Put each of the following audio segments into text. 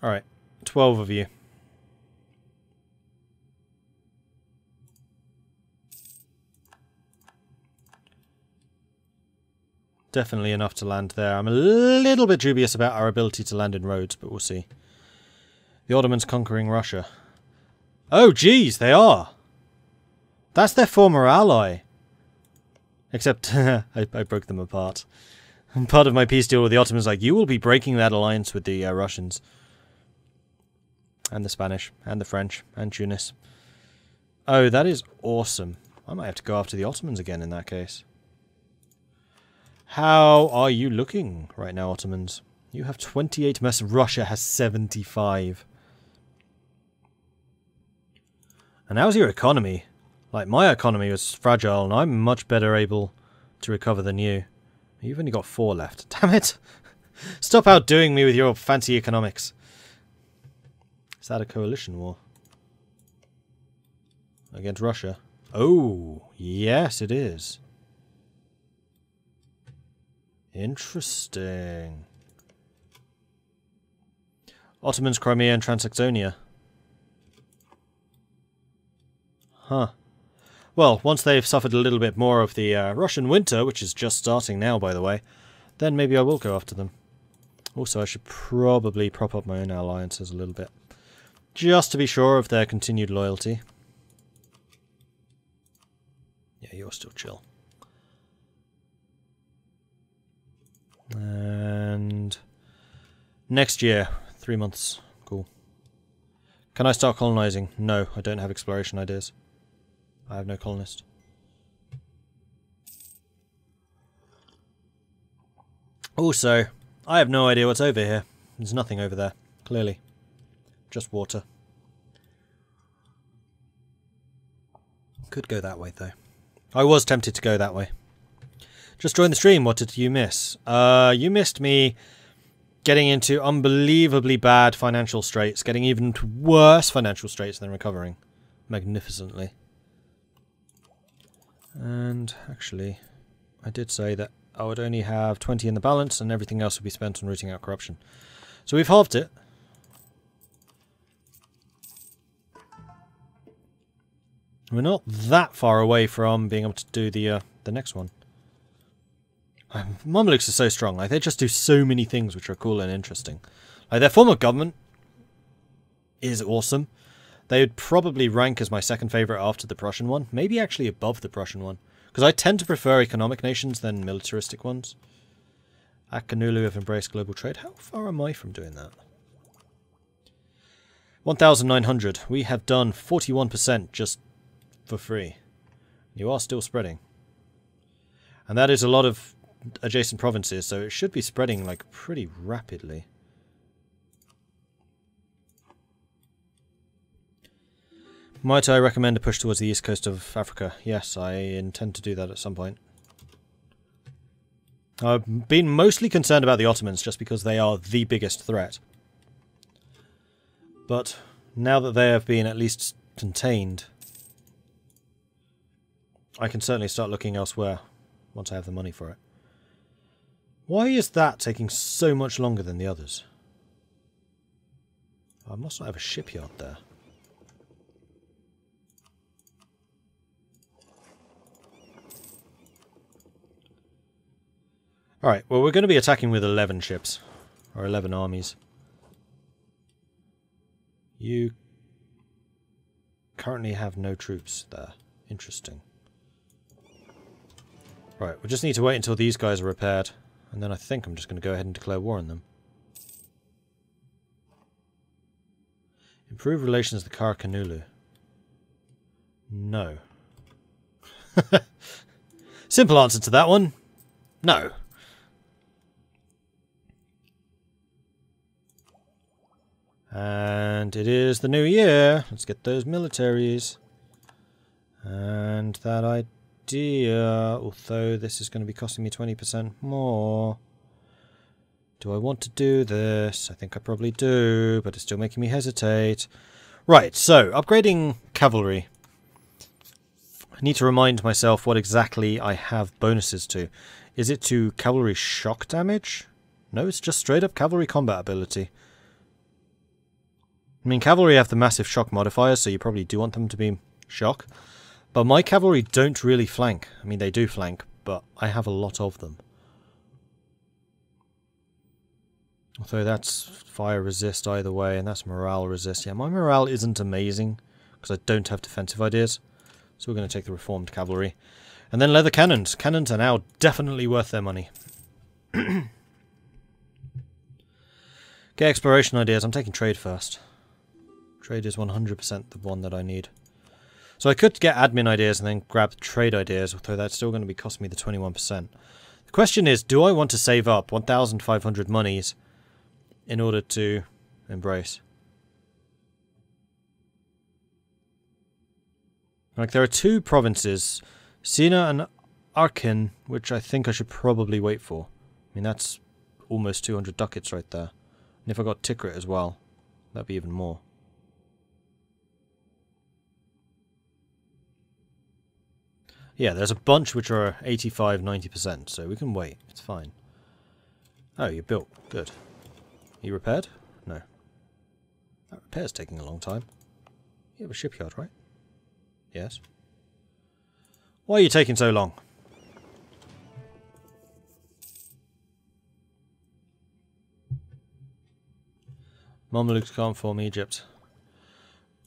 Alright, 12 of you. Definitely enough to land there. I'm a little bit dubious about our ability to land in roads, but we'll see. The Ottomans conquering Russia. Oh, geez, they are! That's their former ally. Except, I broke them apart. Part of my peace deal with the Ottomans like, you will be breaking that alliance with the Russians. And the Spanish, and the French, and Tunis. Oh, that is awesome. I might have to go after the Ottomans again in that case. How are you looking right now, Ottomans? You have 28 mercenaries. Russia has 75. And how's your economy? Like, my economy was fragile, and I'm much better able to recover than you. You've only got 4 left. Damn it! Stop outdoing me with your fancy economics. Is that a coalition war? Against Russia? Oh, yes it is. Interesting. Ottomans, Crimea and Transaxonia. Huh. Well, once they've suffered a little bit more of the Russian winter, which is just starting now, by the way, then maybe I will go after them. Also, I should probably prop up my own alliances a little bit, just to be sure of their continued loyalty. Yeah, you're still chill. And next year, 3 months. Cool. Can I start colonizing? No, I don't have exploration ideas. I have no colonist. Also, I have no idea what's over here. There's nothing over there, clearly. Just water. Could go that way, though. I was tempted to go that way. Just joined the stream. What did you miss? You missed me getting into unbelievably bad financial straits, getting even worse financial straits than recovering magnificently. And actually, I did say that I would only have 20 in the balance and everything else would be spent on rooting out corruption. So we've halved it. We're not that far away from being able to do the next one. Mamluks are so strong. Like, they just do so many things which are cool and interesting. Like, their form of government is awesome. They would probably rank as my second favourite after the Prussian one. Maybe actually above the Prussian one. Because I tend to prefer economic nations than militaristic ones. Akanulu have embraced global trade. How far am I from doing that? 1,900. We have done 41% just for free. You are still spreading. And that is a lot of adjacent provinces, so it should be spreading like pretty rapidly. Might I recommend a push towards the east coast of Africa? Yes, I intend to do that at some point. I've been mostly concerned about the Ottomans just because they are the biggest threat. But now that they have been at least contained, I can certainly start looking elsewhere once I have the money for it. Why is that taking so much longer than the others? I must not have a shipyard there. Alright, well, we're going to be attacking with 11 ships. Or 11 armies. You currently have no troops there. Interesting. Right, we just need to wait until these guys are repaired. And then I think I'm just going to go ahead and declare war on them. Improve relations with Karakanulu. No. Simple answer to that one. No. And it is the new year. Let's get those militaries. And that idea, although this is going to be costing me 20% more. Do I want to do this? I think I probably do, but it's still making me hesitate. Right, so upgrading cavalry. I need to remind myself what exactly I have bonuses to. Is it to cavalry shock damage? No, it's just straight up cavalry combat ability. I mean, cavalry have the massive shock modifiers, so you probably do want them to be shock. But my cavalry don't really flank. I mean, they do flank, but I have a lot of them. Although that's fire resist either way, and that's morale resist. Yeah, my morale isn't amazing, because I don't have defensive ideas. So we're going to take the reformed cavalry. And then leather cannons. Cannons are now definitely worth their money. Get exploration ideas. I'm taking trade first. Trade is 100% the one that I need. So I could get admin ideas and then grab trade ideas, although that's still going to be costing me the 21%. The question is, do I want to save up 1,500 monies in order to embrace? Like, there are two provinces, Sina and Arkin, which I think I should probably wait for. I mean, that's almost 200 ducats right there. And if I got Tikrit as well, that'd be even more. Yeah, there's a bunch which are 85-90%, so we can wait. It's fine. Oh, you're built. Good. Are you repaired? No. That repair's taking a long time. You have a shipyard, right? Yes. Why are you taking so long? Mamluks can't form Egypt.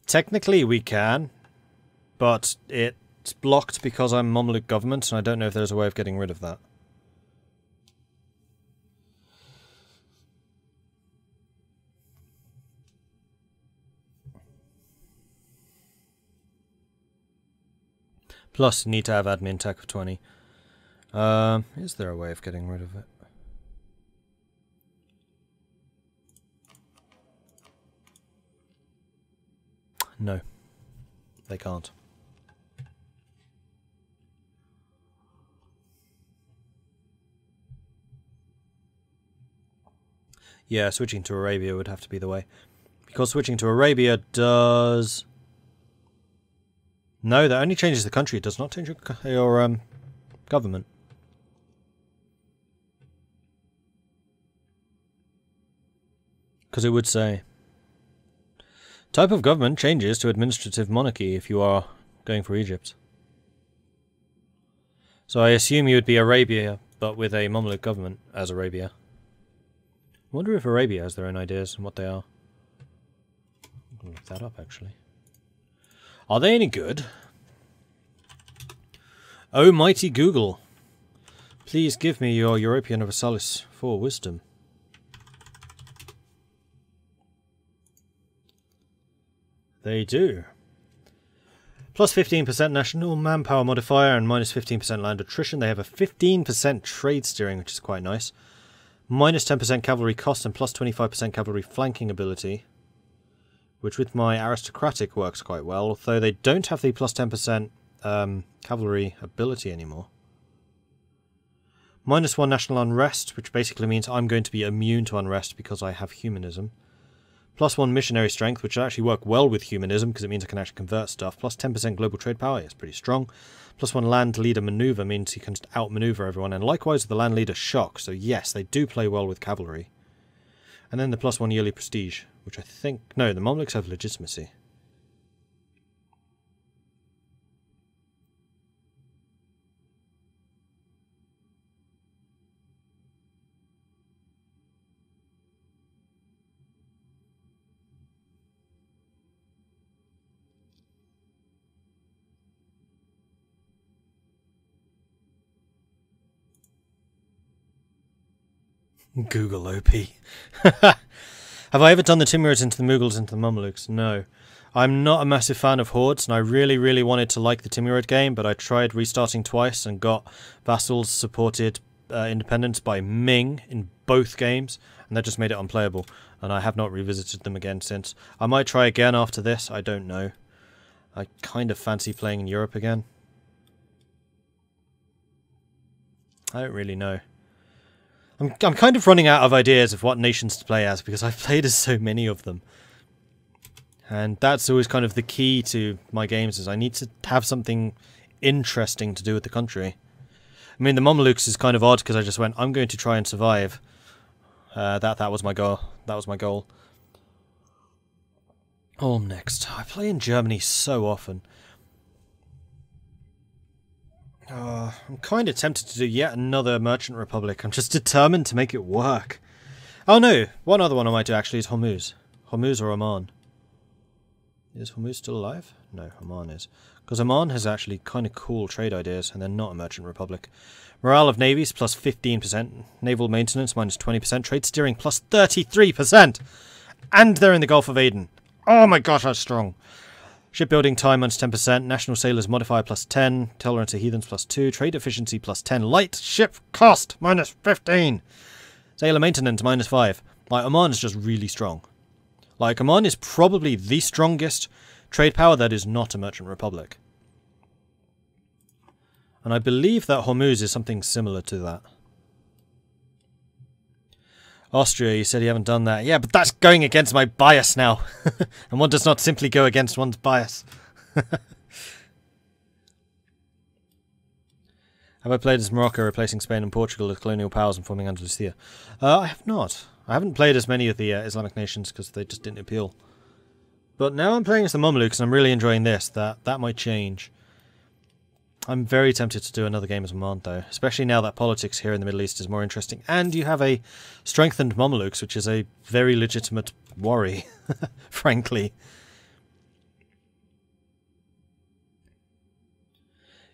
Technically we can, but it's blocked because I'm Mamluk government, and I don't know if there's a way of getting rid of that. Plus, you need to have admin tech of 20. Is there a way of getting rid of it? No. They can't. Yeah, switching to Arabia would have to be the way. Because switching to Arabia does... No, that only changes the country. It does not change your government. Because it would say... Type of government changes to administrative monarchy if you are going for Egypt. So I assume you would be Arabia, but with a Mamluk government as Arabia. I wonder if Arabia has their own ideas and what they are. I'm going to look that up, actually. Are they any good? Oh, mighty Google. Please give me your Europa Universalis for wisdom. They do. Plus 15% national manpower modifier and minus 15% land attrition. They have a 15% trade steering, which is quite nice. Minus 10% cavalry cost and plus 25% cavalry flanking ability. Which with my aristocratic works quite well, although they don't have the plus 10% cavalry ability anymore. Minus 1 national unrest, which basically means I'm going to be immune to unrest because I have humanism. Plus 1 missionary strength, which will actually work well with humanism because it means I can actually convert stuff. Plus 10% global trade power, it's pretty strong. Plus 1 land leader maneuver means you can just outmaneuver everyone, and likewise with the land leader shock, so yes, they do play well with cavalry. And then the plus 1 yearly prestige, which I think... No, the Mamluks have legitimacy. Google OP. Have I ever done the Timurids into the Mughals into the Mamluks? No. I'm not a massive fan of hordes, and I really wanted to like the Timurid game, but I tried restarting twice and got vassals supported independence by Ming in both games, and that just made it unplayable, and I have not revisited them again since. I might try again after this, I don't know. I kind of fancy playing in Europe again. I don't really know. I'm kind of running out of ideas of what nations to play as because I've played as so many of them. And that's always kind of the key to my games, is I need to have something interesting to do with the country. I mean, the Mamluks is kind of odd because I just went, I'm going to try and survive. That was my goal. That was my goal. Ulm next. I play in Germany so often. I'm kind of tempted to do yet another Merchant Republic. I'm just determined to make it work. Oh no, one other one I might do actually is Hormuz. Hormuz or Oman. Is Hormuz still alive? No, Oman is. Because Oman has actually kind of cool trade ideas, and they're not a Merchant Republic. Morale of navies plus 15%. Naval maintenance minus 20%. Trade steering plus 33%! And they're in the Gulf of Aden. Oh my gosh, that's strong. Shipbuilding time minus 10%. National sailors modifier plus 10. Tolerance of heathens plus 2. Trade efficiency plus 10. Light ship cost minus 15. Sailor maintenance minus 5. Like, Oman is just really strong. Like, Oman is probably the strongest trade power that is not a merchant republic. And I believe that Hormuz is something similar to that. Austria, you said you haven't done that. Yeah, but that's going against my bias now. And one does not simply go against one's bias. Have I played as Morocco, replacing Spain and Portugal as colonial powers and forming Andalusia? I have not. I haven't played as many of the Islamic nations because they just didn't appeal. But now I'm playing as the Mamluks and I'm really enjoying this. That might change. I'm very tempted to do another game as Oman though, especially now that politics here in the Middle East is more interesting. And you have a strengthened Mamluks, which is a very legitimate worry, frankly.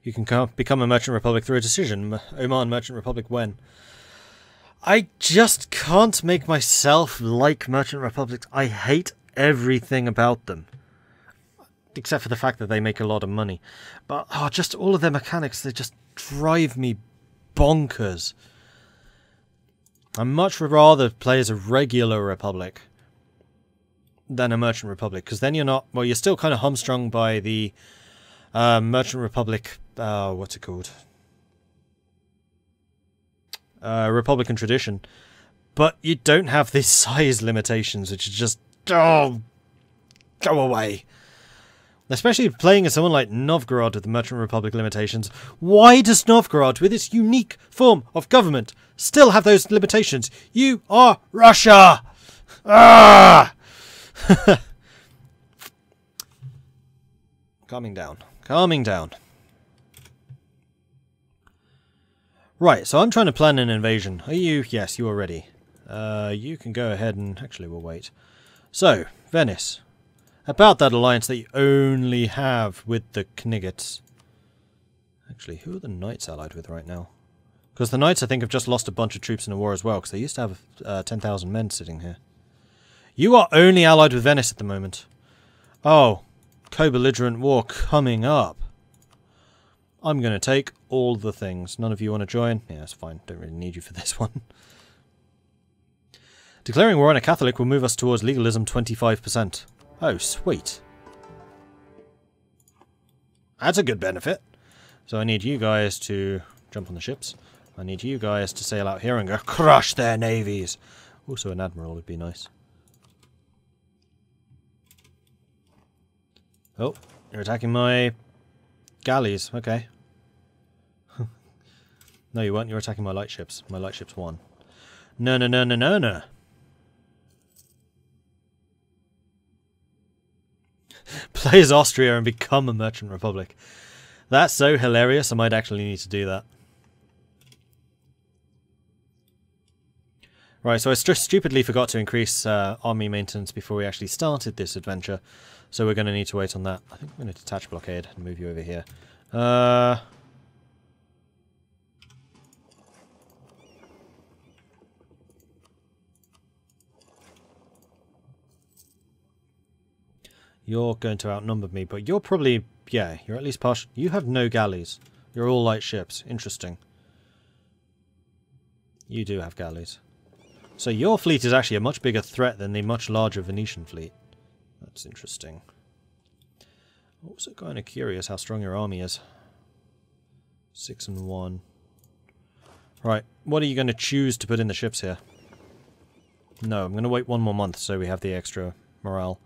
You can become a merchant republic through a decision. Oman merchant republic when? I just can't make myself like merchant republics. I hate everything about them. Except for the fact that they make a lot of money. But just all of their mechanics, they just drive me bonkers. I'd much rather play as a regular republic than a merchant republic. Because then you're not... Well, you're still kind of hamstrung by the merchant republic... what's it called? Republican tradition. But you don't have these size limitations, which is just... Oh, go away. Especially playing as someone like Novgorod with the Merchant Republic limitations. Why does Novgorod, with its unique form of government, still have those limitations? You are Russia! Ah! Calming down. Calming down. Right, so I'm trying to plan an invasion. Are you? Yes, you are ready. You can go ahead and... Actually, we'll wait. So, Venice. About that alliance that you only have with the Knigets. Actually, who are the Knights allied with right now? Because the Knights, I think, have just lost a bunch of troops in a war as well, because they used to have 10,000 men sitting here. You are only allied with Venice at the moment. Oh, co-belligerent war coming up. I'm going to take all the things. None of you want to join? Yeah, that's fine. Don't really need you for this one. Declaring war on a Catholic will move us towards legalism 25%. Oh, sweet. That's a good benefit. So I need you guys to jump on the ships. I need you guys to sail out here and go crush their navies. Also an admiral would be nice. Oh, you're attacking my galleys. Okay. No, you weren't. You're attacking my light ships. My light ships won. No, no, no, no, no, no. Play as Austria and become a merchant republic. That's so hilarious, I might actually need to do that. Right, so I stupidly forgot to increase army maintenance before we actually started this adventure. So we're going to need to wait on that. I think I'm going to detach blockade and move you over here. You're going to outnumber me, but you're probably... Yeah, you're at least partial... You have no galleys. You're all light ships. Interesting. You do have galleys. So your fleet is actually a much bigger threat than the much larger Venetian fleet. That's interesting. Also kind of curious how strong your army is. 6 and 1. Right, what are you going to choose to put in the ships here? No, I'm going to wait 1 more month so we have the extra morale.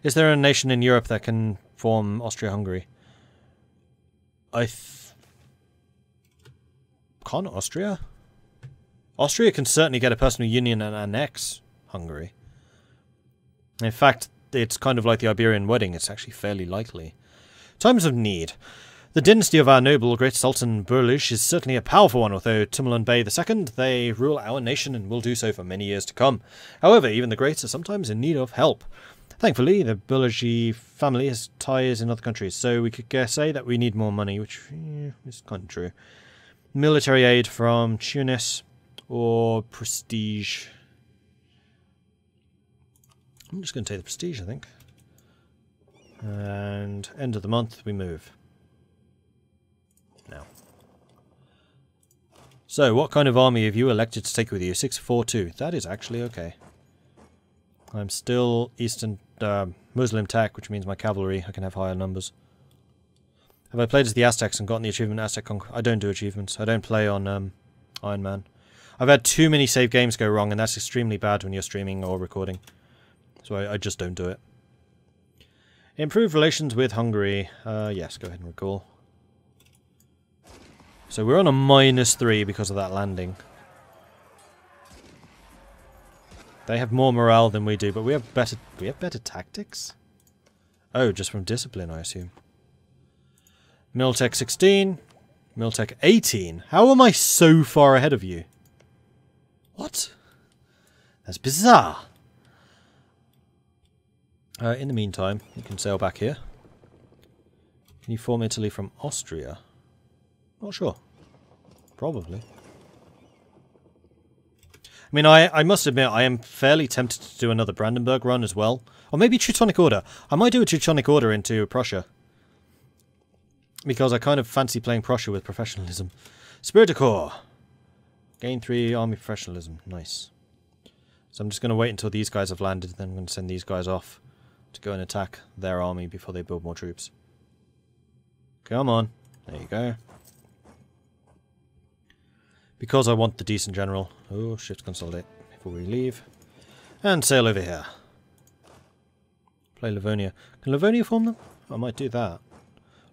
Is there a nation in Europe that can form Austria-Hungary? Can't Austria? Austria can certainly get a personal union and annex Hungary. In fact, it's kind of like the Iberian wedding. It's actually fairly likely. Times of need. The dynasty of our noble great Sultan Burlish is certainly a powerful one, although Timurlan Bey II, they rule our nation and will do so for many years to come. However, even the greats are sometimes in need of help. Thankfully, the Burlish family has ties in other countries, so we could say that we need more money, which is kind of true. Military aid from Tunis or prestige. I'm just going to take the prestige, I think. And end of the month, we move. Now. So, what kind of army have you elected to take with you? 642. That is actually okay. I'm still Eastern Muslim tech, which means my cavalry, I can have higher numbers. Have I played as the Aztecs and gotten the achievement Aztec Conquer? I don't do achievements. I don't play on Iron Man. I've had too many save games go wrong, and that's extremely bad when you're streaming or recording. So I just don't do it. Improve relations with Hungary. Yes, go ahead and recall. So we're on a -3 because of that landing. They have more morale than we do, but we have better tactics? Oh, just from discipline, I assume. Miltech 16. Miltech 18. How am I so far ahead of you? What? That's bizarre. In the meantime, you can sail back here. Can you form Italy from Austria? Not sure. Probably. I mean, I must admit, I am fairly tempted to do another Brandenburg run as well. Or maybe Teutonic Order. I might do a Teutonic Order into Prussia. Because I kind of fancy playing Prussia with professionalism. Spirit de Corps. Gain 3 army professionalism. Nice. So I'm just going to wait until these guys have landed, then I'm going to send these guys off to go and attack their army before they build more troops. Come on. There you go. Because I want the decent general. Oh, shift consolidate before we leave. And sail over here. Play Livonia. Can Livonia form them? I might do that.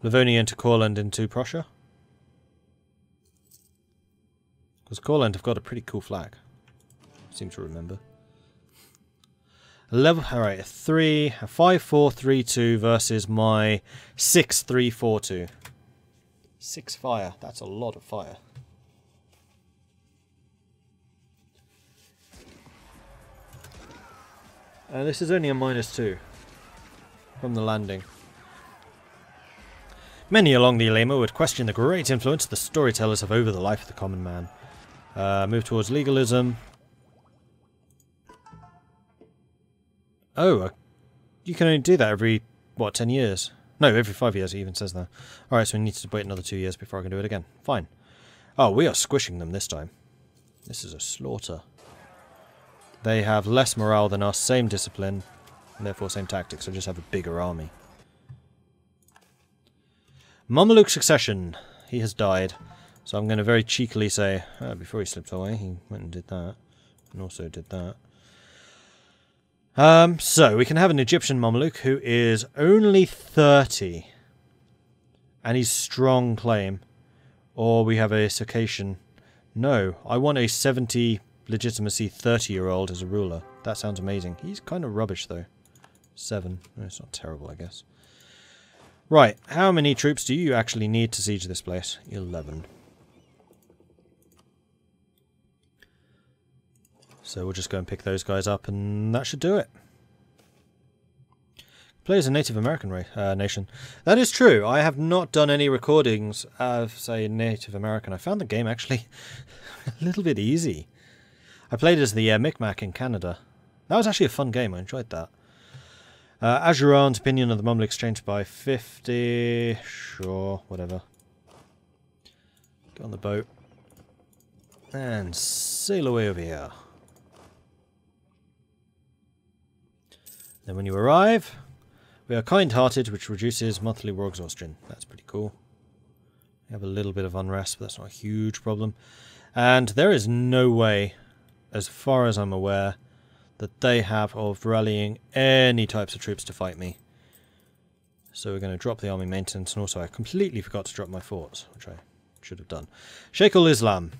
Livonia into Courland into Prussia. Because Courland have got a pretty cool flag. I seem to remember. Alright, a 5-4-3-2 versus my 6-3-4-2. 6 fire. That's a lot of fire. This is only a -2 from the landing. Many along the Ulema would question the great influence the storytellers have over the life of the common man. Move towards legalism. Oh, you can only do that every, what, 10 years? No, every 5 years it even says that. Alright, so we need to wait another 2 years before I can do it again. Fine. Oh, we are squishing them this time. This is a slaughter. They have less morale than us, same discipline, and therefore same tactics, so just have a bigger army. Mamluk succession. He has died. So I'm going to very cheekily say, before he slipped away, he went and did that. And also did that. So we can have an Egyptian Mamluk who is only 30. And he's strong claim. Or we have a Circassian. No, I want a 70 legitimacy 30-year-old as a ruler. That sounds amazing. He's kind of rubbish though. 7. It's not terrible, I guess. Right, how many troops do you actually need to siege this place? 11. So we'll just go and pick those guys up and that should do it. Play as a Native American nation. That is true. I have not done any recordings of, say, Native American. I found the game actually a little bit easy. I played as the Micmac in Canada. That was actually a fun game. I enjoyed that. Ajuran's opinion of the Mamluks changed by 50. Sure, whatever. Get on the boat. And sail away over here. Then when you arrive, we are kind-hearted, which reduces monthly war exhaustion. That's pretty cool. We have a little bit of unrest, but that's not a huge problem. And there is no way, as far as I'm aware, that they have of rallying any types of troops to fight me. So we're going to drop the army maintenance, and also I completely forgot to drop my forts, which I should have done. Sheikh al-Islam.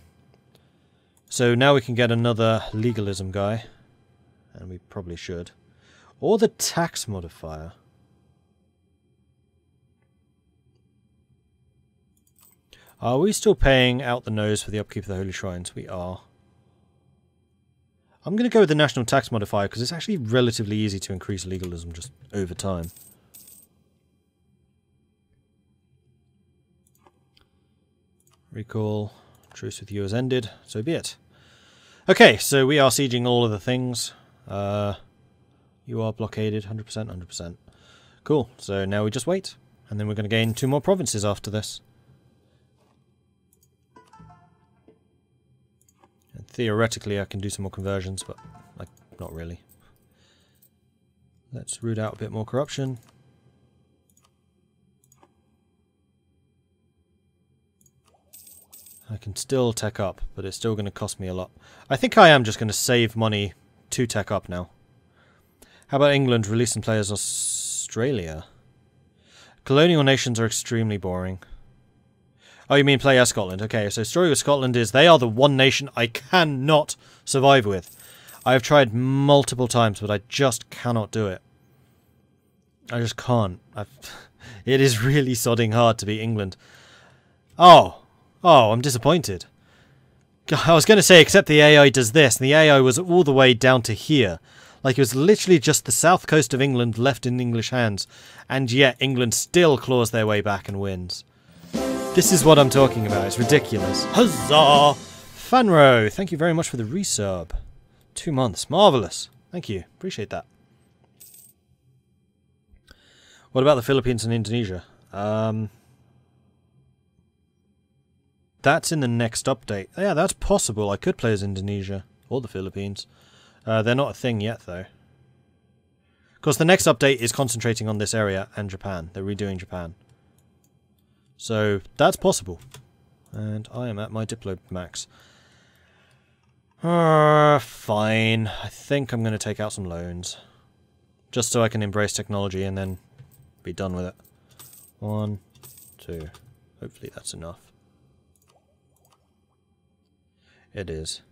So now we can get another legalism guy, and we probably should. Or the tax modifier. Are we still paying out the nose for the upkeep of the Holy Shrines? We are. I'm going to go with the national tax modifier because it's actually relatively easy to increase legalism just over time. Recall. Truce with you has ended. So be it. Okay, so we are sieging all of the things. You are blockaded. 100%, 100%. Cool. So now we just wait. And then we're going to gain 2 more provinces after this. And theoretically I can do some more conversions, but like, not really. Let's root out a bit more corruption. I can still tech up, but it's still going to cost me a lot. I think I am just going to save money to tech up now. How about England releasing players Australia? Colonial nations are extremely boring. Oh, you mean play as Scotland? Okay, so story with Scotland is they are the one nation I cannot survive with. I have tried multiple times, but I just cannot do it. I just can't. It is really sodding hard to beat England. Oh, I'm disappointed. I was going to say, except the AI does this, and the AI was all the way down to here. Like, it was literally just the south coast of England left in English hands, and yet England still claws their way back and wins. This is what I'm talking about. It's ridiculous. Huzzah! Fanro, thank you very much for the resub. 2 months. Marvellous. Thank you. Appreciate that. What about the Philippines and Indonesia? That's in the next update. Yeah, that's possible. I could play as Indonesia or the Philippines. They're not a thing yet, though. Of course, the next update is concentrating on this area and Japan. They're redoing Japan. So, that's possible. And I am at my Diplo max. Fine. I think I'm going to take out some loans. Just so I can embrace technology and then be done with it. 1, 2. Hopefully that's enough. It is.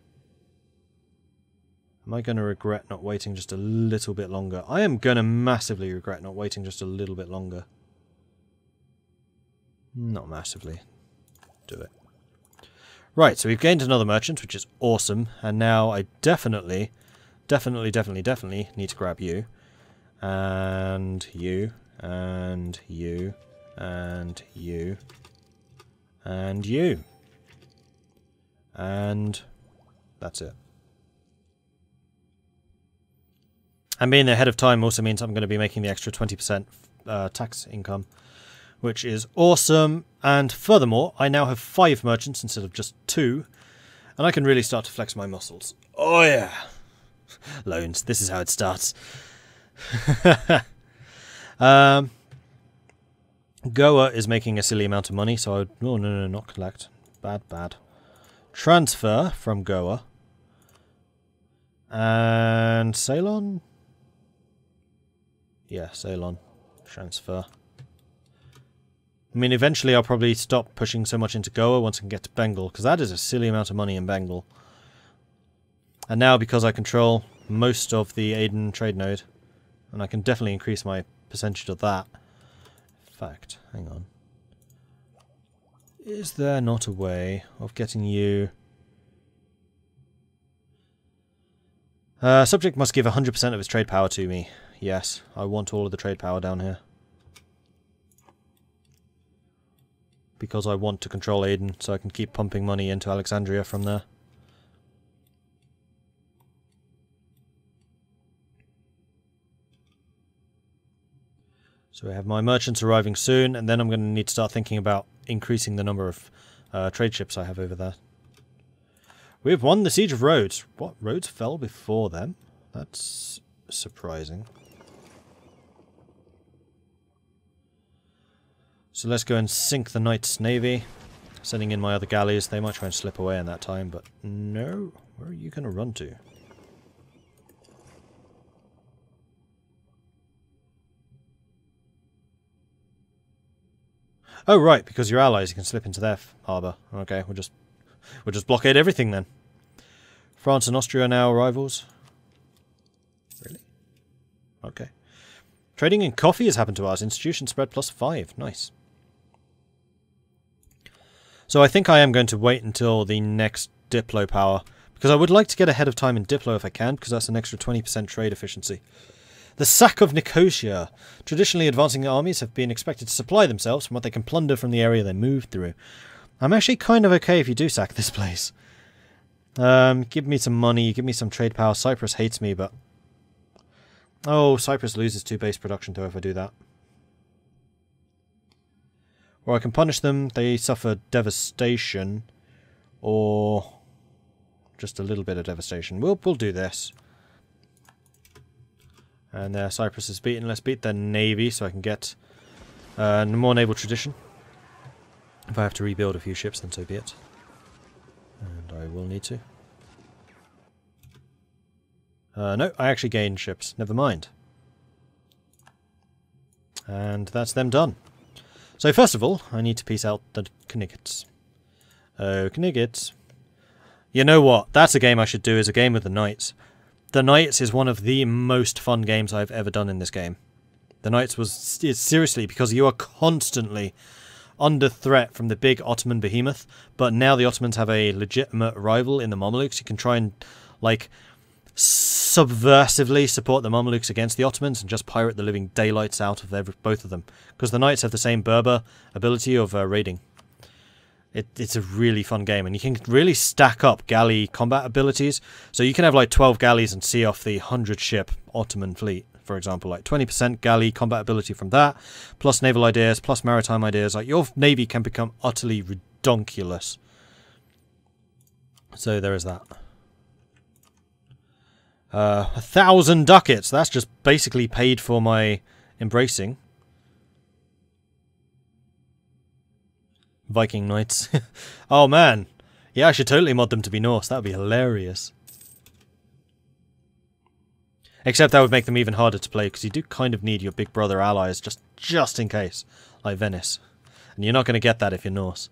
Am I going to regret not waiting just a little bit longer? I am going to massively regret not waiting just a little bit longer. Not massively. Do it. Right, so we've gained another merchant, which is awesome. And now I definitely need to grab you. And you. And you. And you. And you. And that's it. And being ahead of time also means I'm going to be making the extra 20% tax income, which is awesome. And furthermore, I now have 5 merchants instead of just 2, and I can really start to flex my muscles. Oh yeah! Loans, this is how it starts. Goa is making a silly amount of money, so I would... Oh, no, not collect. Bad. Transfer from Goa. And Ceylon? Yeah, Ceylon. Transfer. I mean, eventually I'll probably stop pushing so much into Goa once I can get to Bengal, because that is a silly amount of money in Bengal. And now, because I control most of the Aden trade node, and I can definitely increase my percentage of that. In fact, hang on. Is there not a way of getting you... subject must give 100% of its trade power to me. Yes, I want all of the trade power down here. Because I want to control Aden, so I can keep pumping money into Alexandria from there. So I have my merchants arriving soon, and then I'm going to need to start thinking about increasing the number of trade ships I have over there. We have won the Siege of Rhodes. What? Rhodes fell before them? That's surprising. So let's go and sink the Knights' Navy. Sending in my other galleys. They might try and slip away in that time, but no. Where are you going to run to? Oh, right, because you're allies, you can slip into their harbour. Okay, we'll just blockade everything then. France and Austria are now rivals. Really? Okay. Trading in coffee has happened to us. Institution spread +5. Nice. So I think I am going to wait until the next Diplo power, because I would like to get ahead of time in Diplo if I can, because that's an extra 20% trade efficiency. The sack of Nicosia. Traditionally, advancing armies have been expected to supply themselves from what they can plunder from the area they move through. I'm actually kind of okay if you do sack this place. Give me some money, give me some trade power. Cyprus hates me, but... Oh, Cyprus loses 2 base production though if I do that. Or I can punish them, they suffer devastation. Or just a little bit of devastation. We'll do this. And Cyprus is beaten. Let's beat their navy so I can get more naval tradition. If I have to rebuild a few ships, then so be it. And I will need to. No, I actually gained ships. Never mind. And that's them done. So first of all, I need to piece out the Kniggets. Oh, Kniggets. You know what? That's a game I should do, is a game with the Knights. The Knights is one of the most fun games I've ever done in this game. The Knights it's seriously, because you are constantly under threat from the big Ottoman behemoth, but now the Ottomans have a legitimate rival in the Mamluks. You can try and, like, subversively support the Mamluks against the Ottomans and just pirate the living daylights out of both of them. Because the Knights have the same Berber ability of raiding. It's a really fun game, and you can really stack up galley combat abilities. So you can have like 12 galleys and see off the 100-ship Ottoman fleet, for example. Like 20% galley combat ability from that, plus naval ideas, plus maritime ideas. Like your navy can become utterly redonkulous. So there is that. 1,000 ducats. That's just basically paid for my embracing. Viking Knights. Oh man. Yeah, I should totally mod them to be Norse. That would be hilarious. Except that would make them even harder to play, because you do kind of need your big brother allies just in case. Like Venice. And you're not going to get that if you're Norse.